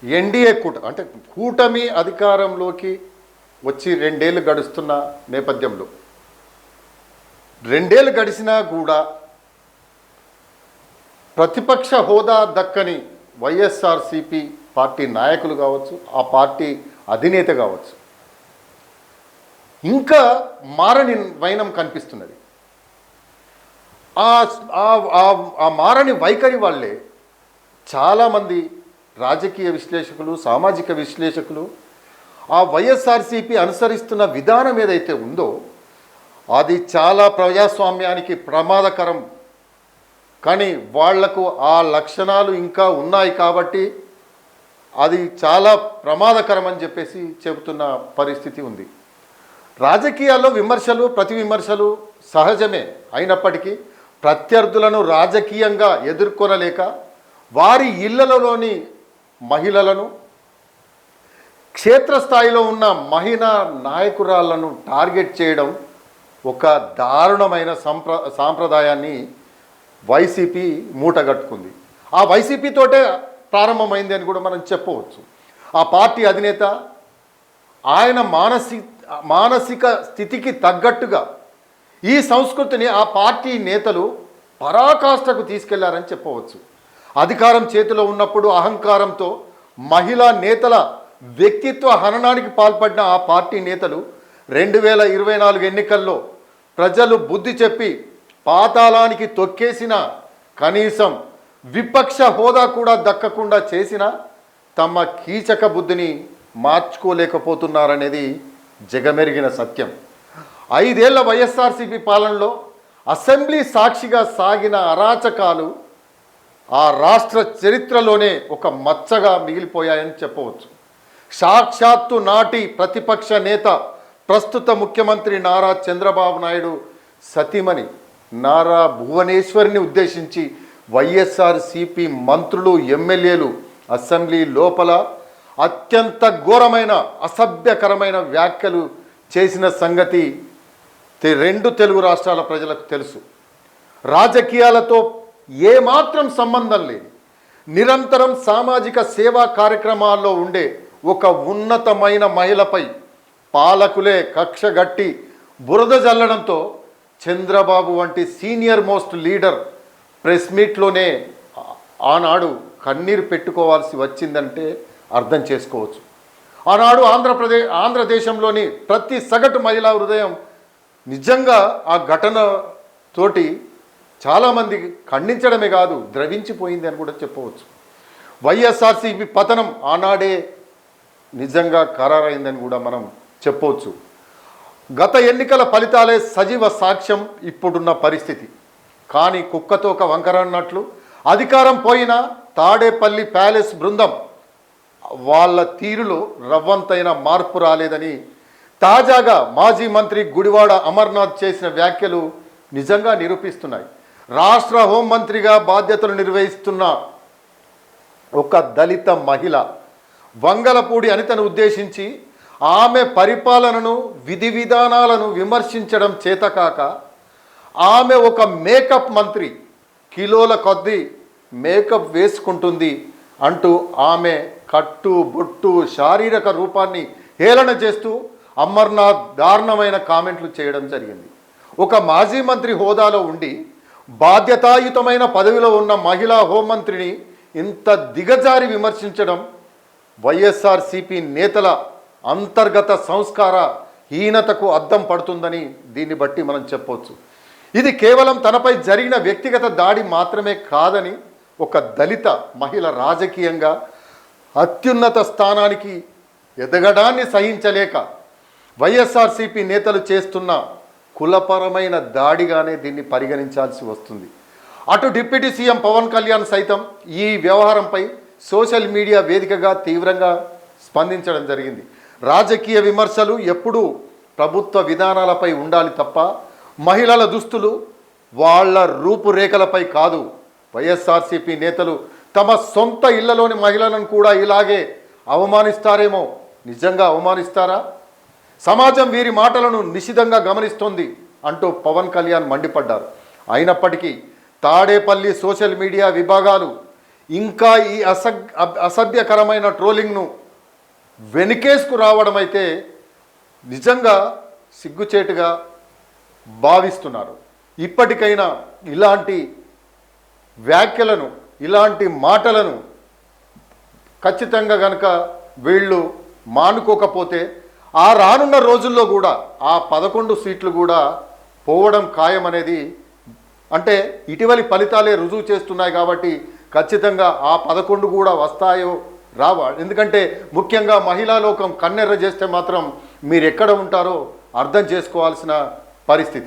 NDA అంటే కూటమి అధికారంలోకి వచ్చి 2 ఏళ్ళు గడుస్తున్న నేపథ్యంలో 2 ఏళ్ళు గడిచినా కూడా ప్రతిపక్ష హోదా దక్కని వైఎస్ఆర్సీపీ పార్టీ నాయకులు కావచ్చు, ఆ పార్టీ అధినేత కావచ్చు, ఇంకా మారని వైనం కనిపిస్తున్నది. ఆ మారని వైఖరి వాళ్ళే చాలామంది రాజకీయ విశ్లేషకులు, సామాజిక విశ్లేషకులు ఆ వైఎస్ఆర్సీపీ అనుసరిస్తున్న విధానం ఏదైతే ఉందో అది చాలా ప్రజాస్వామ్యానికి ప్రమాదకరం, కానీ వాళ్లకు ఆ లక్షణాలు ఇంకా ఉన్నాయి కాబట్టి అది చాలా ప్రమాదకరం అని చెప్పేసి చెబుతున్న పరిస్థితి ఉంది. రాజకీయాల్లో విమర్శలు, ప్రతి విమర్శలు సహజమే అయినప్పటికీ ప్రత్యర్థులను రాజకీయంగా ఎదుర్కొనలేక వారి ఇళ్లలోని మహిళలను, క్షేత్రస్థాయిలో ఉన్న మహిళా నాయకురాళ్లను టార్గెట్ చేయడం ఒక దారుణమైన సాంప్రదాయాన్ని వైసీపీ మూటగట్టుకుంది. ఆ వైసీపీతోటే ప్రారంభమైంది అని కూడా మనం చెప్పవచ్చు. ఆ పార్టీ అధినేత ఆయన మానసిక స్థితికి తగ్గట్టుగా ఈ సంస్కృతిని ఆ పార్టీ నేతలు పరాకాష్ఠకు తీసుకెళ్లారని చెప్పవచ్చు. అధికారం చేతిలో ఉన్నప్పుడు అహంకారంతో మహిళా నేతల వ్యక్తిత్వ హననానికి పాల్పడిన ఆ పార్టీ నేతలు 2024 ఎన్నికల్లో ప్రజలు బుద్ధి చెప్పి పాతాళానికి తొక్కేసిన, కనీసం విపక్ష హోదా కూడా దక్కకుండా చేసిన తమ కీచక బుద్ధిని మార్చుకోలేకపోతున్నారనేది జగమెరిగిన సత్యం. 5 ఏళ్ల వైఎస్ఆర్సీపీ పాలనలో అసెంబ్లీ సాక్షిగా సాగిన అరాచకాలు ఆ రాష్ట్ర చరిత్రలోనే ఒక మచ్చగా మిగిలిపోయాయని చెప్పవచ్చు. సాక్షాత్తు నాటి ప్రతిపక్ష నేత, ప్రస్తుత ముఖ్యమంత్రి నారా చంద్రబాబు నాయుడు సతీమణి నారా భువనేశ్వరిని ఉద్దేశించి వైఎస్ఆర్సీపీ మంత్రులు, ఎమ్మెల్యేలు అసెంబ్లీ లోపల అత్యంత ఘోరమైన, అసభ్యకరమైన వ్యాఖ్యలు చేసిన సంగతి 2 తెలుగు రాష్ట్రాల ప్రజలకు తెలుసు. రాజకీయాలతో ఏమాత్రం సంబంధం లేదు, నిరంతరం సామాజిక సేవా కార్యక్రమాల్లో ఉండే ఒక ఉన్నతమైన మహిళపై పాలకులే కక్షగట్టి బురద జల్లడంతో చంద్రబాబు వంటి సీనియర్ మోస్ట్ లీడర్ ప్రెస్ మీట్లోనే ఆనాడు కన్నీరు పెట్టుకోవాల్సి వచ్చిందంటే అర్థం చేసుకోవచ్చు. ఆనాడు ఆంధ్రదేశంలోని ప్రతి సగటు మహిళా హృదయం నిజంగా ఆ ఘటనతోటి చాలామంది ఖండించడమే కాదు, ద్రవించిపోయింది అని కూడా చెప్పవచ్చు. వైఎస్ఆర్సీపీ పతనం ఆనాడే నిజంగా ఖరారైందని కూడా మనం చెప్పవచ్చు. గత ఎన్నికల ఫలితాలే సజీవ సాక్ష్యం ఇప్పుడున్న పరిస్థితి. కానీ కుక్కతోక వంకరన్నట్లు అధికారం పోయినా తాడేపల్లి ప్యాలెస్ బృందం వాళ్ళ తీరులో రవ్వంతైన మార్పు రాలేదని తాజాగా మాజీ మంత్రి గుడివాడ అమర్నాథ్ చేసిన వ్యాఖ్యలు నిజంగా నిరూపిస్తున్నాయి. రాష్ట్ర హోంమంత్రిగా బాధ్యతలు నిర్వహిస్తున్న ఒక దళిత మహిళ వంగలపూడి అనితను ఉద్దేశించి ఆమె పరిపాలనను, విధి విధానాలను విమర్శించడం చేతకాక ఆమె ఒక మేకప్ మంత్రి, కిలోల కొద్దీ మేకప్ వేసుకుంటుంది అంటూ ఆమె కట్టు బొట్టు శారీరక రూపాన్ని హేళన చేస్తూ అమర్నాథ్ దారుణమైన కామెంట్లు చేయడం జరిగింది. ఒక మాజీ మంత్రి హోదాలో ఉండి బాధ్యతాయుతమైన పదవిలో ఉన్న మహిళా హోంమంత్రిని ఇంత దిగజారి విమర్శించడం వైఎస్ఆర్సీపీ నేతల అంతర్గత సంస్కార హీనతకు అద్దం పడుతుందని దీన్ని బట్టి మనం చెప్పవచ్చు. ఇది కేవలం తనపై జరిగిన వ్యక్తిగత దాడి మాత్రమే కాదని ఒక దళిత మహిళ రాజకీయంగా అత్యున్నత స్థానానికి ఎదగడాన్ని సహించలేక వైఎస్ఆర్సీపీ నేతలు చేస్తున్న కులపరమైన దాడిగానే దీన్ని పరిగణించాల్సి వస్తుంది. అటు డిప్యూటీ సీఎం పవన్ కళ్యాణ్ సైతం ఈ వ్యవహారంపై సోషల్ మీడియా వేదికగా తీవ్రంగా స్పందించడం జరిగింది. రాజకీయ విమర్శలు ఎప్పుడూ ప్రభుత్వ విధానాలపై ఉండాలి తప్ప మహిళల దుస్తులు, వాళ్ళ రూపురేఖలపై కాదు. వైఎస్ఆర్సీపీ నేతలు తమ సొంత ఇళ్లలోని మహిళలను కూడా ఇలాగే అవమానిస్తారేమో. నిజంగా అవమానిస్తారా? సమాజం వీరి మాటలను నిశితంగా గమనిస్తోంది అంటూ పవన్ కళ్యాణ్ మండిపడ్డారు. అయినప్పటికీ తాడేపల్లి సోషల్ మీడియా విభాగాలు ఇంకా ఈ అసభ్యకరమైన ట్రోలింగ్ను వెనుకేసుకు రావడం అయితే నిజంగా సిగ్గుచేటుగా భావిస్తున్నారు. ఇప్పటికైనా ఇలాంటి వ్యాఖ్యలను, ఇలాంటి మాటలను ఖచ్చితంగా కనుక వీళ్ళు మానుకోకపోతే ఆ రానున్న రోజుల్లో కూడా ఆ 11 సీట్లు కూడా పోవడం ఖాయం అనేది, అంటే ఇటీవలి ఫలితాలే రుజువు చేస్తున్నాయి. కాబట్టి ఖచ్చితంగా ఆ 11 కూడా వస్తాయో రావా, ఎందుకంటే ముఖ్యంగా మహిళా లోకం కన్నెర్ర చేస్తే మాత్రం మీరు ఎక్కడ ఉంటారో అర్థం చేసుకోవాల్సిన పరిస్థితి.